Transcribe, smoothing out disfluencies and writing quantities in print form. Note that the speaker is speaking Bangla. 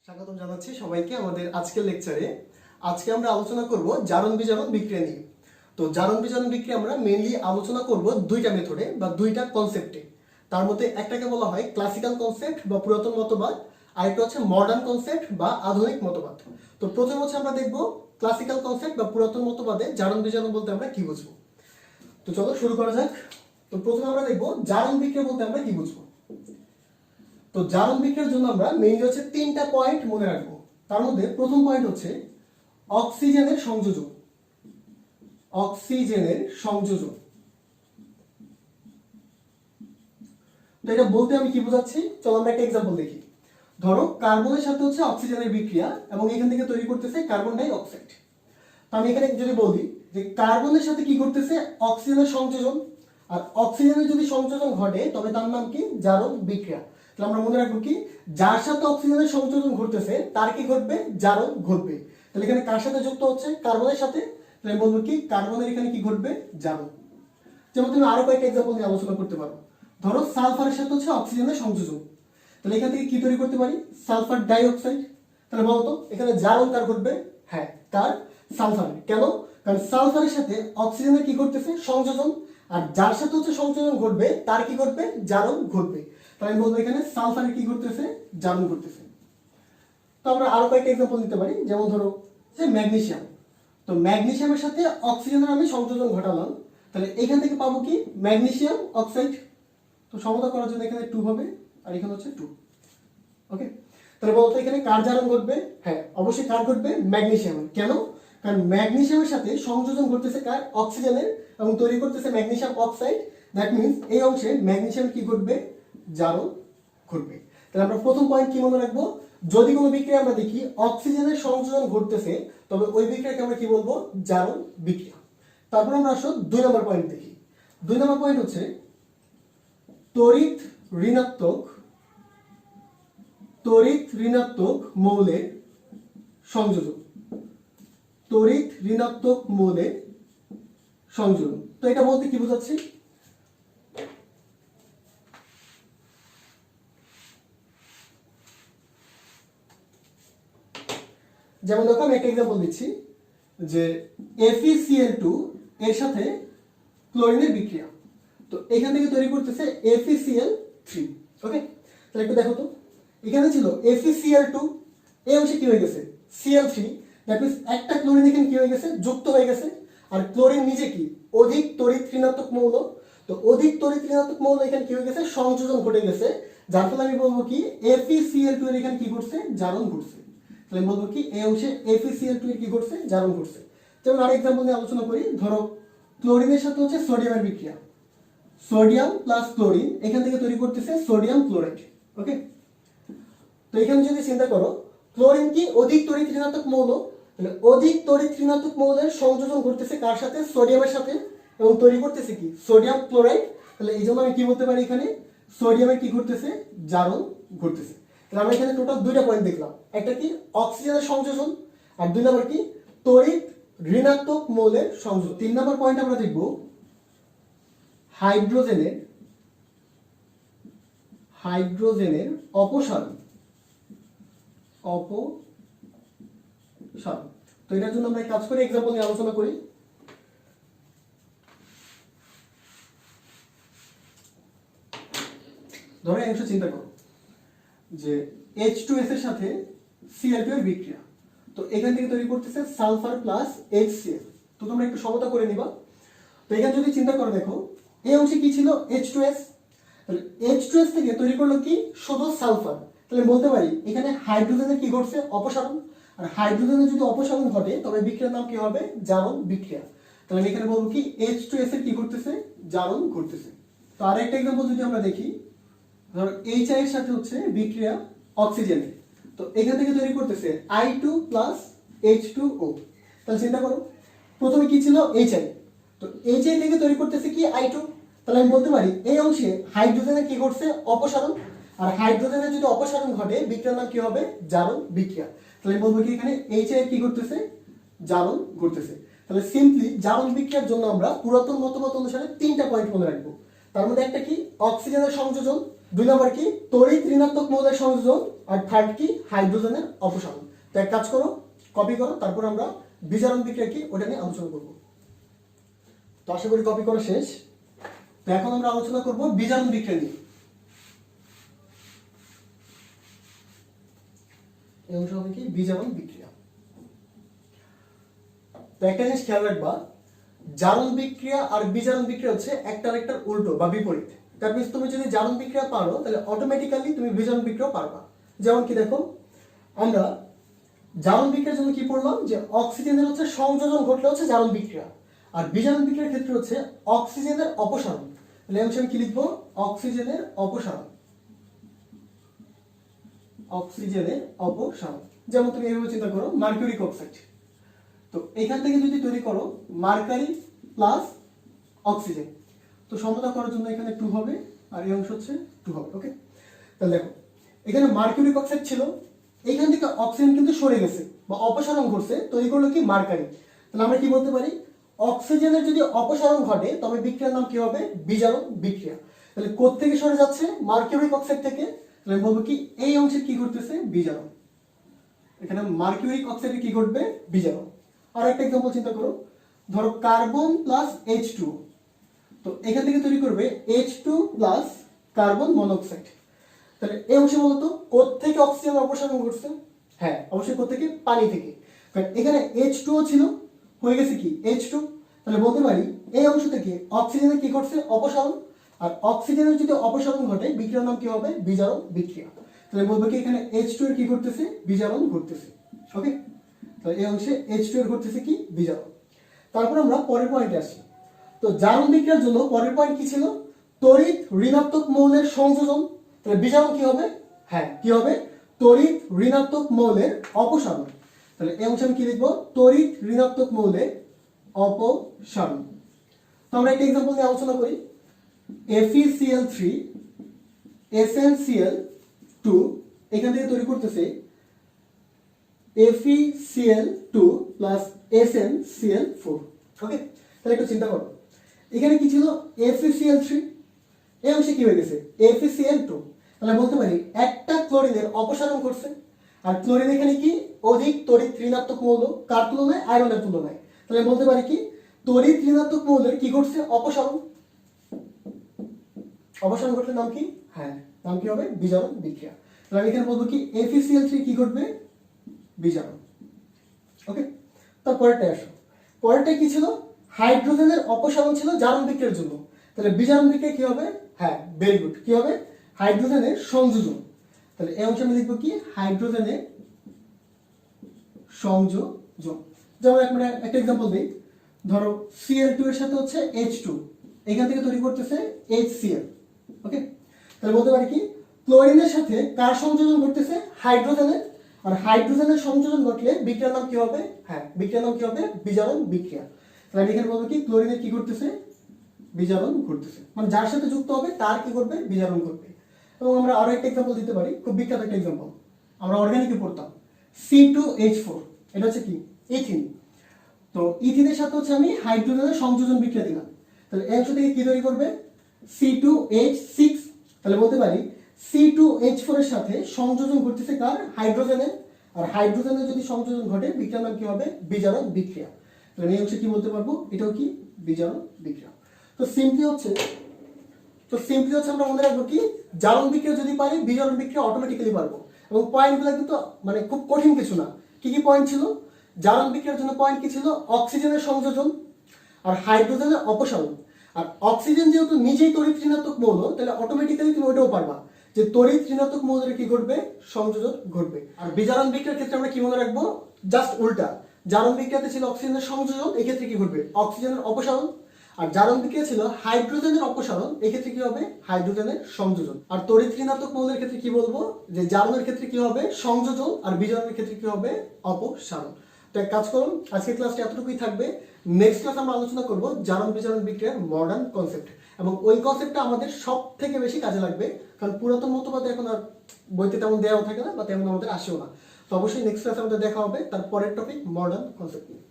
স্বাগতম জানাচ্ছি সবাইকে আমাদের আজকের লেকচারে। আজকে আমরা আলোচনা করব জারণ বিজারণ বিক্রিয়া নিয়ে। তো জারণ বিজারণ বিক্রিয়া আমরা মেইনলি আলোচনা করব দুইটা মেথডে বা দুইটা কনসেপ্টে। তার মধ্যে একটাকে বলা হয় ক্লাসিক্যাল কনসেপ্ট বা পুরাতন মতবাদ, আর একটা হচ্ছে মডার্ন কনসেপ্ট বা আধুনিক মতবাদ। তো প্রথমে হচ্ছে আমরা দেখব ক্লাসিক্যাল কনসেপ্ট বা পুরাতন মতবাদে জারণ বিজারণ বলতে আমরা কি বুঝবো। তো চলো শুরু করা যাক। তো প্রথমে আমরা দেখব জারণ বিক্রিয়া বলতে আমরা কি বুঝবো। তো জারণ বিক্রিয়ার জন্য আমরা মেইনলি হচ্ছে তিনটা পয়েন্ট মনে রাখবো। তার মধ্যে প্রথম পয়েন্ট হচ্ছে অক্সিজেনের সংযোজন। অক্সিজেনের সংযোজন, তো এটা বলতে আমি কি বোঝাচ্ছি, চলো আমরা একটা এক্সাম্পল দেখি। ধরো কার্বনের সাথে হচ্ছে অক্সিজেনের বিক্রিয়া এবং এখান থেকে তৈরি করতেছে কার্বন ডাই অক্সাইড। তো আমি এখানে যদি বলি যে কার্বনের সাথে কি করতেছে, অক্সিজেনের সংযোজন, আর অক্সিজেনের যদি সংযোজন ঘটে তবে তার নাম কি, জারণ বিক্রিয়া। তাহলে আমরা মনে রাখবো কি, যার সাথে অক্সিজেনের সংযোজন ঘটতেছে তার কি ঘটবে, জারণ ঘটবে। তাহলে এখানে কার সাথে যুক্ত হচ্ছে, কার্বনের সাথে, তাহলে বলবো কি কার্বনের এখানে কি ঘটবে, জারণ। যেমন তুমি আরো কয়েকটা এক্সাম্পল নিয়ে আলোচনা করতে পারো। ধরো সালফারের সাথে হচ্ছে অক্সিজেনের সংযোজন, তাহলে এখান থেকে কি তৈরি করতে পারি, সালফার ডাই অক্সাইড। তাহলে বলতো এখানে জারণ কার ঘটবে, হ্যাঁ কার, সালফারের। কেন, কারণ সালফারের সাথে অক্সিজেনের কি করতেছে, সংযোজন, আর যার সাথে হচ্ছে সংযোজন ঘটবে তার কি ঘটবে, জারণ ঘটবে। তাহলে আমি বলবো এখানে সালফারের কি করতেছে, জারণ ঘটতেছে। তো আমরা আরো কয়েকটা এক্সাম্পল নিতে পারি, যেমন ধরো যে ম্যাগনেসিয়াম। তো ম্যাগনেসিয়ামের সাথে অক্সিজেনের আমি সংযোজন ঘটালাম, তাহলে এখান থেকে পাবো কি, ম্যাগনেসিয়াম অক্সাইড। তো সমতা করার জন্য এখানে 2 হবে আর এখানে হচ্ছে 2। ওকে, তাহলে বলতো এখানে কার জারণ ঘটবে, হ্যাঁ অবশ্যই কার ঘটবে, ম্যাগনেসিয়ামের। কেন, কারণ ম্যাগনেসিয়ামের সাথে সংযোজন ঘটতেছে কার, অক্সিজেনের, এবং তৈরি করতেছে ম্যাগনেসিয়াম অক্সাইড। দ্যাট মিন্স এই অংশে ম্যাগনেসিয়াম কি ঘটবে, জারণ ঘটবে। তাহলে আমরা প্রথম পয়েন্ট কি মনে রাখবো, যদি কোনো বিক্রিয়া আমরা দেখি অক্সিজেনের সংযোজন ঘটতেছে তবে ওই বিক্রিয়াকে আমরা কি বলবো, জারণ বিক্রিয়া। তারপর আমরা আসো 2 নম্বর পয়েন্ট দেখি। 2 নম্বর পয়েন্ট হচ্ছে তড়িৎ ঋণাত্মক মৌলের সংযোজন। তড়িৎ ঋণাত্মক মৌলের সংযোজন, তো এটা বলতে কি বোঝাচ্ছি, যেমন দেখো আমি একটা এক্সাম্পল দিচ্ছি যে FeCl2 এর সাথে ক্লোরিনের বিক্রিয়া। তো এখান থেকে তৈরি করতেছে FeCl3। ওকে, তাহলে একটু দেখো তো, এখানে ছিল FeCl2, এই অংশে কি হয়ে গেছে, Cl3। দ্যাট মিন্স একটা ক্লোরিন এখানে কি হয়ে গেছে, যুক্ত হয়ে গেছে। আর ক্লোরিন নিজে কি, অধিক তড়িৎ ঋণাত্মক মৌল। তো অধিক তড়িৎ ঋণাত্মক মৌল এখানে কি হয়ে গেছে, সংযোজন ঘটে গেছে। যার ফলে আমি বলবো কি FeCl2 এর এখানে কি ঘটছে, জারণ ঘটছে। তাহলে আমি বলবো কি এই অংশে FeCl2 এর কি ঘটছে, জারণ ঘটছে। যেমন আর এক্সাম্পল নিয়ে আলোচনা করি। ধরো ক্লোরিনের সাথে হচ্ছে সোডিয়ামের বিক্রিয়া, সোডিয়াম প্লাস ক্লোরিন, এখান থেকে তৈরি করতেছে সোডিয়াম ক্লোরাইড। ওকে, তো এখানে যদি চিন্তা করো ক্লোরিন কি অধিক তড়িৎ ঋণাত্মক মৌল, তাহলে অধিক তড়িৎ ঋণাত্মক মৌলের সংযোজন ঘটতেছে কার সাথে, সোডিয়ামের সাথে, এবং তৈরি করতেছে কি, সোডিয়াম ক্লোরাইড। তাহলে এই জন্য আমি কি বলতে পারি, এখানে সোডিয়ামের কি ঘটতেছে, জারণ ঘটতেছে। তাহলে আমরা এখানে টোটাল 2টা পয়েন্ট দেখলাম, একটা কি অক্সিজেনের সংযোজন, আর 2 নম্বর কি তড়িৎ ঋণাত্মক মৌলের সংযোজন। 3 নম্বর পয়েন্ট আমরা দেখব হাইড্রোজেনের অপসারণ। তো এটার জন্য আমরা কাজ করি, এক্সাম্পল নিয়ে আলোচনা করি। ধরো এই অংশ চিন্তা করো যে H2S এর সাথে Cl2 এর বিক্রিয়া। তো এখান থেকে তৈরি করতেছে সালফার প্লাস HCl। তো তোমরা একটু সমতা করে নিবা। তো এখানে যদি চিন্তা করো, দেখো এই অংশে কি ছিল, H2S। তাহলে H2S থেকে তৈরি করলো কি, শুধু সালফার। তাহলে বলতে পারি এখানে হাইড্রোজেনের কি ঘটছে, অপসারণ। আর হাইড্রোজেনের যদি অপসারণ ঘটে তবে বিক্রিয়ার নাম কি হবে, জারণ বিক্রিয়া। তাহলে আমি এখানে বলবো কি H2S এর কি ঘটতেছে, জারণ ঘটতেছে। তো আরেকটা एग्जांपल যদি আমরা দেখি, ধরো HI এর সাথে হচ্ছে বিক্রিয়া অক্সিজেনের। তো এখান থেকে তৈরি করতেছে I2 প্লাস H2O। তাহলে চিন্তা করো প্রথমে কি ছিল, HI। তো HI থেকে তৈরি করতেছে কি, I2। তাহলে আমি বলতে পারি এই অংশে হাইড্রোজেনের কি ঘটছে, অপসারণ। আর হাইড্রোজেনের যদি অপসারণ ঘটে বিক্রিয়ার নাম কি হবে, জারণ বিক্রিয়া। তাহলে আমি বলবো কি এখানে HI এর কি ঘটতেছে, জারণ ঘটতেছে। তাহলে সিম্পলি জারণ বিক্রিয়ার জন্য আমরা পুরাতন মতবাদ অনুসারে 3টা পয়েন্ট মনে রাখবো। তার মধ্যে একটা কি, অক্সিজেনের সংযোজন, 2 নাম্বার কি তড়িৎ ঋণাত্মক মৌলের সংযোজন, আর থার্ড কি হাইড্রোজেনের অপসারণ। তো এক কাজ করো, কপি করো, তারপর আমরা বিজারণ বিক্রিয়া কি ওটা নিয়ে আলোচনা করব। তো আশা করি কপি করা শেষ। তো এখন আমরা আলোচনা করব বিজারণ বিক্রিয়া নিয়ে। এই অংশ হবে কি বিজারণ বিক্রিয়া। তো একটা জিনিস খেয়াল রাখবা, জারণ বিক্রিয়া আর বিজারণ বিক্রিয়া হচ্ছে একটার একটার উল্টো বা বিপরীত। দ্যাট মিন্স তুমি যদি জারণ বিক্রিয়া পারো তাহলে অটোমেটিক্যালি তুমি বিজারণ বিক্রিয়া পারবা। যেমন কি দেখো, আমরা জারণ বিক্রিয়ার জন্য কি পড়লাম যে অক্সিজেনের হচ্ছে সংযোজন ঘটলে হচ্ছে জারণ বিক্রিয়া, আর বিজারণ বিক্রিয়ার ক্ষেত্রে হচ্ছে অক্সিজেনের অপসারণ। তাহলে আমি কি লিখবো, অক্সিজেনের অপসারণ, অক্সিজেনের অপসারণ। যেমন তুমি এইভাবে চিন্তা করো, মার্কিউরিক অক্সাইড, তো এখান থেকে যদি তৈরি করো মার্কারি প্লাস অক্সিজেন, তো সমতা করার জন্য এখানে 2 হবে আর এই অংশ হচ্ছে 2 হবে। ওকে, তাহলে দেখো এখানে মার্কিউরিক অক্সাইড ছিল, এইখান থেকে অক্সিজেন কিন্তু সরে গেছে বা অপসারণ ঘটছে, তৈরি করলো কি মার্কারি। তাহলে আমরা কি বলতে পারি, অক্সিজেনের যদি অপসারণ ঘটে তবে বিক্রিয়ার নাম কি হবে, বিজারণ বিক্রিয়া। তাহলে কোথা থেকে সরে যাচ্ছে, মার্কিউরিক অক্সাইড থেকে, তাহলে আমি বলবো কি এই অংশে কি ঘটতেছে, বিজারণ। এখানে মার্কিউরিক অক্সাইডে কি ঘটবে, বিজারণ। আর একটা এক্সাম্পল চিন্তা করো, ধরো কার্বন প্লাস H2, তো এখান থেকে তৈরি করবে H2 প্লাস কার্বন মনোক্সাইড। তাহলে এই অংশে বলতো কোত্থেকে অক্সিজেন অপসারণ ঘটছে, হ্যাঁ অবশ্যই কোত্থেকে, পানি থেকে। কারণ এখানে H2 ছিল, হয়ে গেছে কি H2, তাহলে বলতে পারি এই অংশ থেকে অক্সিজেনের কি ঘটছে, অপসারণ। আর অক্সিজেনের যদি অপসারণ ঘটে বিক্রিয়ার নাম কি হবে, বিজারণ বিক্রিয়া। তাহলে বলবো কি এখানে H2 এর কি ঘটতেছে, বিজারণ ঘটতেছে। ওকে, তাহলে এই অংশে H2 এর ঘটতেছে কি, বিজারণ। তারপর আমরা পরের পয়েন্টে আসি। তো জারণ বিক্রিয়ার জন্য পরের পয়েন্ট কি ছিল, তড়িৎ ঋণাত্মক মৌলের সংযোজন। তাহলে বিজারণ কি হবে, হ্যাঁ কি হবে, তড়িৎ ঋণাত্মক মৌলের অপসারণ। তাহলে এই অংশে আমি কি লিখবো, তড়িৎ ঋণাত্মক মৌলের অপসারণ। তো আমরা একটা এক্সাম্পল নিয়ে আলোচনা করি। FeCl3 SnCl2, এখান থেকে তৈরি করতেছে FeCl2 প্লাস SnCl4। ওকে, তাহলে একটু চিন্তা করো, এখানে কি ছিল, FeCl3, এই অংশে কি হয়ে গেছে, FeCl2। তাহলে বলতে পারি একটা ক্লোরিনের অপসারণ করছে, আর ক্লোরিন এখানে কি অধিক তড়িৎ ঋণাত্মক মৌল, কার তুলনায়, আয়রনের তুলনায়। তাহলে বলতে পারি কি তড়িৎ ঋণাত্মক মৌলের কি ঘটছে, অপসারণ। অপসারণ ঘটলে নাম কি, হ্যাঁ নাম কি হবে, বিজারণ বিক্রিয়া। তাহলে আমি এখানে বলবো কি FeCl3 কি ঘটবে, বিজারণ। ওকে, তারপরেরটা আসো, পরেরটা কি ছিল, হাইড্রোজেনের অপসারণ ছিল জারণ বিক্রিয়ার জন্য। তাহলে বিজারণ বিক্রিয়া কি হবে, হ্যাঁ ভেরি গুড, কি হবে, হাইড্রোজেনের সংযোজন। তাহলে এই অংশে আমি লিখবো কি হাইড্রোজেনের সংযোজন। যেমন একটা এক্সাম্পল দিই, ধরো Cl2 এর সাথে হচ্ছে H2, এখান থেকে তৈরি করতেছে HCl। ওকে, তাহলে বলতে পারি কি ক্লোরিনের সাথে কার সংযোজন ঘটতেছে, হাইড্রোজেনের। আর হাইড্রোজেনের সংযোজন ঘটলে বিক্রিয়ার নাম কি হবে, হ্যাঁ বিক্রিয়ার নাম কি হবে, বিজারণ বিক্রিয়া। তাহলে আমি এখানে বলবো কি ক্লোরিনের কি ঘটতেছে, বিজারণ ঘটতেছে, মানে যার সাথে যুক্ত হবে তার কি করবে, বিজারণ করবে। এবং আমরা আরো একটা এক্সাম্পল দিতে পারি, খুব বিখ্যাত একটা এক্সাম্পল, আমরা অর্গানিকে পড়তাম C2H4, এটা হচ্ছে কি ইথিন। তো ইথিনের সাথে হচ্ছে আমি হাইড্রোজেনের সংযোজন বিক্রিয়া দিলাম, তাহলে এই অংশ থেকে কি তৈরি করবে, C2H6। তাহলে বলতে পারি C2H4 এর সাথে সংযোজন ঘটতেছে কার, হাইড্রোজেনের। আর হাইড্রোজেনের যদি সংযোজন ঘটে বিক্রিয়ার নাম কি হবে, বিজারণ বিক্রিয়া। তাহলে এই অংশে কি বলতে পারবো, এটাও কি বিজারণ বিক্রিয়া। তো সিম্পলি হচ্ছে আমরা মনে রাখবো কি জারণ বিক্রিয়া যদি পারি বিজারণ বিক্রিয়া অটোমেটিক্যালি পারবো। এবং পয়েন্টগুলো কিন্তু মানে খুব কঠিন কিছু না। কি কি পয়েন্ট ছিল, জারণ বিক্রিয়ার জন্য পয়েন্ট কি ছিল, অক্সিজেনের সংযোজন আর হাইড্রোজেনের অপসারণ। আর অক্সিজেন যেহেতু নিজেই তড়িৎ ঋণাত্মক মৌল, তাহলে অটোমেটিক্যালি তুমি ওইটাও পারবা যে তড়িৎ ঋণাত্মক মৌলের কি ঘটবে, সংযোজন ঘটবে। আর বিজারণ বিক্রিয়ার ক্ষেত্রে আমরা কি মনে রাখবো, জাস্ট উল্টা, জারণ বিক্রিয়াতে ছিল অক্সিজেনের সংযোজন, এই ক্ষেত্রে কি ঘটবে, অক্সিজেনের অপসারণ। আর জারণ বিক্রিয়া ছিল হাইড্রোজেনের অপসারণ, এই ক্ষেত্রে কি হবে, হাইড্রোজেনের সংযোজন। আর তড়িৎ ঋণাত্মক মৌলের ক্ষেত্রে কি বলবো, যে জারণের ক্ষেত্রে কি হবে, সংযোজন, আর বিজারণের ক্ষেত্রে কি হবে, অপসারণ। তো এক কাজ করুন, আজকের ক্লাসটা এতটুকুই থাকবে। নেক্সট ক্লাস আমরা আলোচনা করব জারণ বিজারণ বিক্রিয়ার মডার্ন কনসেপ্ট, এবং ওই কনসেপ্টটা আমাদের সব থেকে বেশি কাজে লাগবে, কারণ পুরাতন মতবাদ এখন আর বইতে তেমন দেওয়া থাকে না বা তেমন আমাদের আসেও না। তো অবশ্যই নেক্সট ক্লাসে আমাদের দেখা হবে তার পরের টপিক মডার্ন কনসেপ্ট নিয়ে।